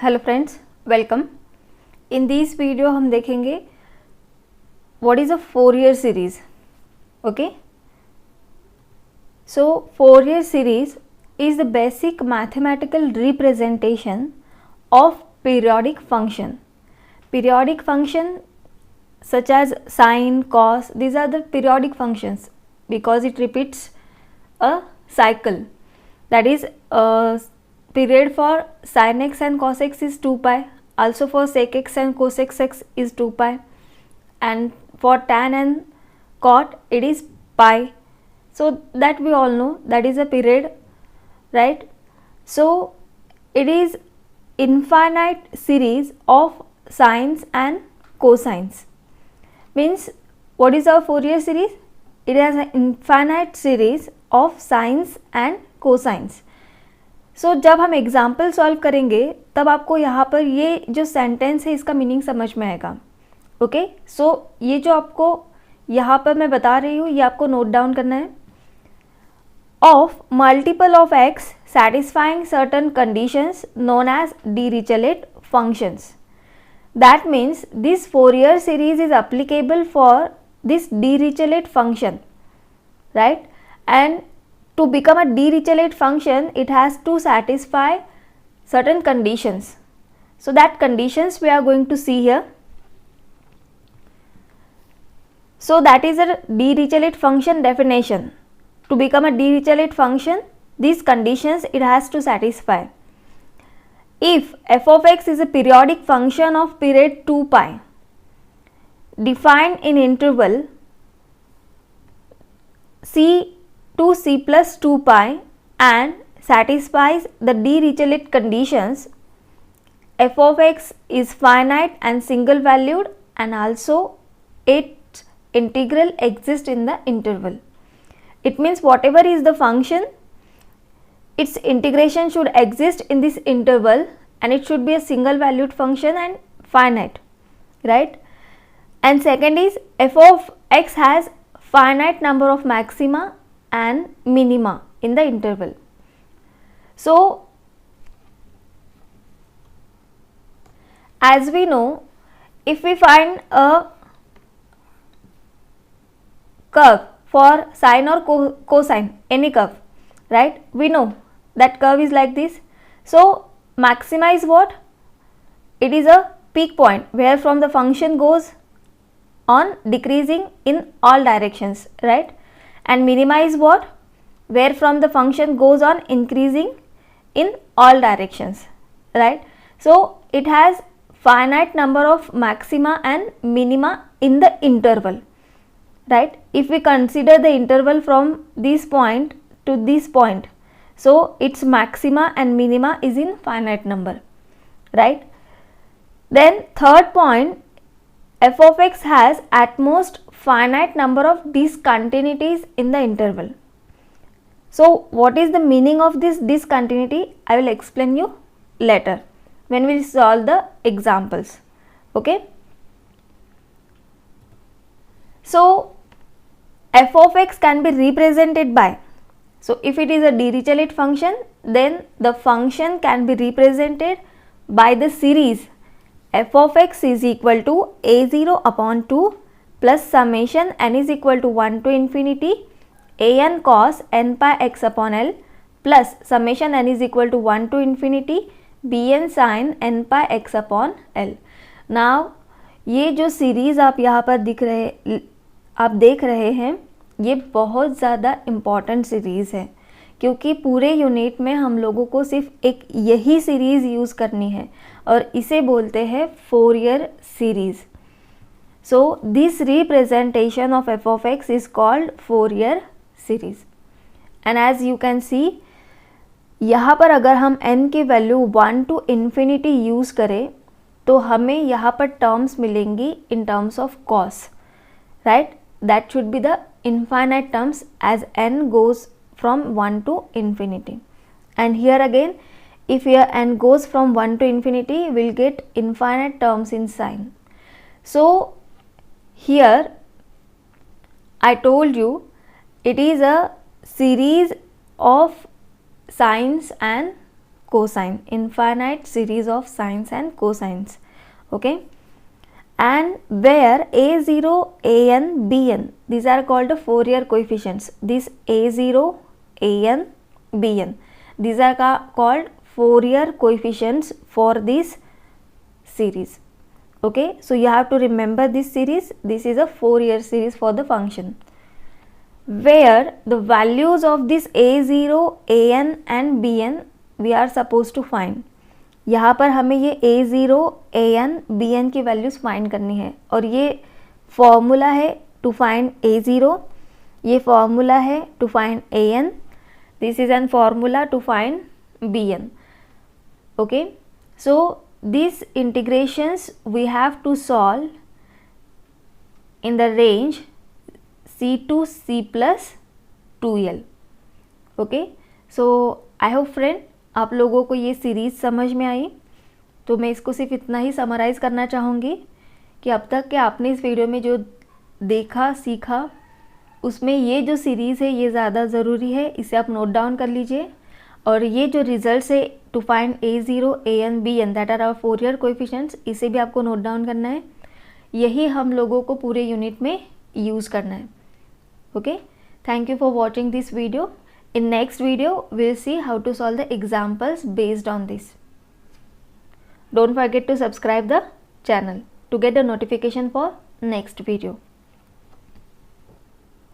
Hello friends, welcome. In this video हम देखेंगे what is a Fourier series. Okay, so Fourier series is the basic mathematical representation of periodic function. Periodic function such as sine, cos, these are the periodic functions because it repeats a cycle. That is, period for sin x and cos x is 2 pi, also for sec x and cosec x is 2 pi, and for tan and cot it is pi. So that we all know that is a period, right? So it is infinite series of sines and cosines. Means what is our Fourier series? It has an infinite series of sines and cosines. So जब हम example solve करेंगे तब आपको यहाँ पर ये जो sentence है इसका मीनिंग समझ में आएगा। ओके, सो ये जो आपको यहाँ पर मैं बता रही हूँ ये आपको नोट डाउन करना है। Of multiple of x satisfying certain conditions known as Dirichlet functions. That means this Fourier series is applicable for this Dirichlet function, right? And to become a Dirichlet function, it has to satisfy certain conditions. So that conditions we are going to see here. So that is a Dirichlet function definition. To become a Dirichlet function, these conditions it has to satisfy. If f of x is a periodic function of period 2 pi, defined in interval c to c plus 2 pi and satisfies the Dirichlet conditions, f of x is finite and single valued, and also its integral exists in the interval. It means whatever is the function, its integration should exist in this interval and it should be a single valued function and finite, right? And second is f of x has finite number of maxima and minima in the interval. So as we know, if we find a curve for sine or cosine, any curve, right? We know that curve is like this. So maxima is what? It is a peak point where from the function goes on decreasing in all directions, right? And minima is what? Where from the function goes on increasing in all directions, right? So it has finite number of maxima and minima in the interval, right? If we consider the interval from this point to this point, so its maxima and minima is in finite number, right? Then third point, f of x has at most finite number of discontinuities in the interval. So what is the meaning of this discontinuity? I will explain you later when we solve the examples. Okay, so f of x can be represented by, so if it is a Dirichlet function, then the function can be represented by the series f of x is equal to a0 upon 2 plus summation n is equal to 1 to infinity an cos n pi x upon l plus summation n is equal to 1 to infinity bn sin n pi x upon l. Now ये जो series आप यहाँ पर आप देख रहे हैं ये बहुत ज़्यादा इम्पॉर्टेंट सीरीज़ है, क्योंकि पूरे यूनिट में हम लोगों को सिर्फ एक यही सीरीज़ यूज़ करनी है और इसे बोलते हैं Fourier series. So this representation of F of X is called Fourier series. And as you can see यहाँ पर अगर हम n की वैल्यू 1 टू इन्फिनिटी यूज़ करें तो हमें यहाँ पर टर्म्स मिलेंगी in terms of cos, right? That should be the infinite terms as n goes from 1 to infinity. And here again, if here n goes from 1 to infinity, we'll get infinite terms in sine. So here I told you it is a series of sines and cosine, infinite series of sines and cosines. Okay, and where a0, an, bn, these are called the Fourier coefficients. This a0, an, bn, these are called Fourier coefficients for this series. Okay, so you have to remember this series. This is a Fourier series for the function, where the values of this a0, an and bn we are supposed to find. यहाँ पर हमें ये a0, an, bn की values find करनी है, और ये formula है टू फाइंड a0, ये फॉर्मूला है to find an, this is an formula to find bn. Okay, so these integrations we have to solve in the range c to c plus 2l. Okay, so I hope friend आप लोगों को ये series समझ में आई. तो मैं इसको सिर्फ इतना ही समराइज़ करना चाहूँगी कि अब तक के आपने इस वीडियो में जो देखा सीखा, उसमें ये जो सीरीज़ है ये ज़्यादा ज़रूरी है, इसे आप नोट डाउन कर लीजिए. और ये जो रिजल्ट्स है to find a0, an, bn that are our Fourier coefficients, इसे भी आपको नोट डाउन करना है. यही हम लोगों को पूरे यूनिट में यूज़ करना है. Okay, thank you for watching this video. In next video, we'll see how to solve the examples based on this. Don't forget to subscribe the channel to get the notification for next video.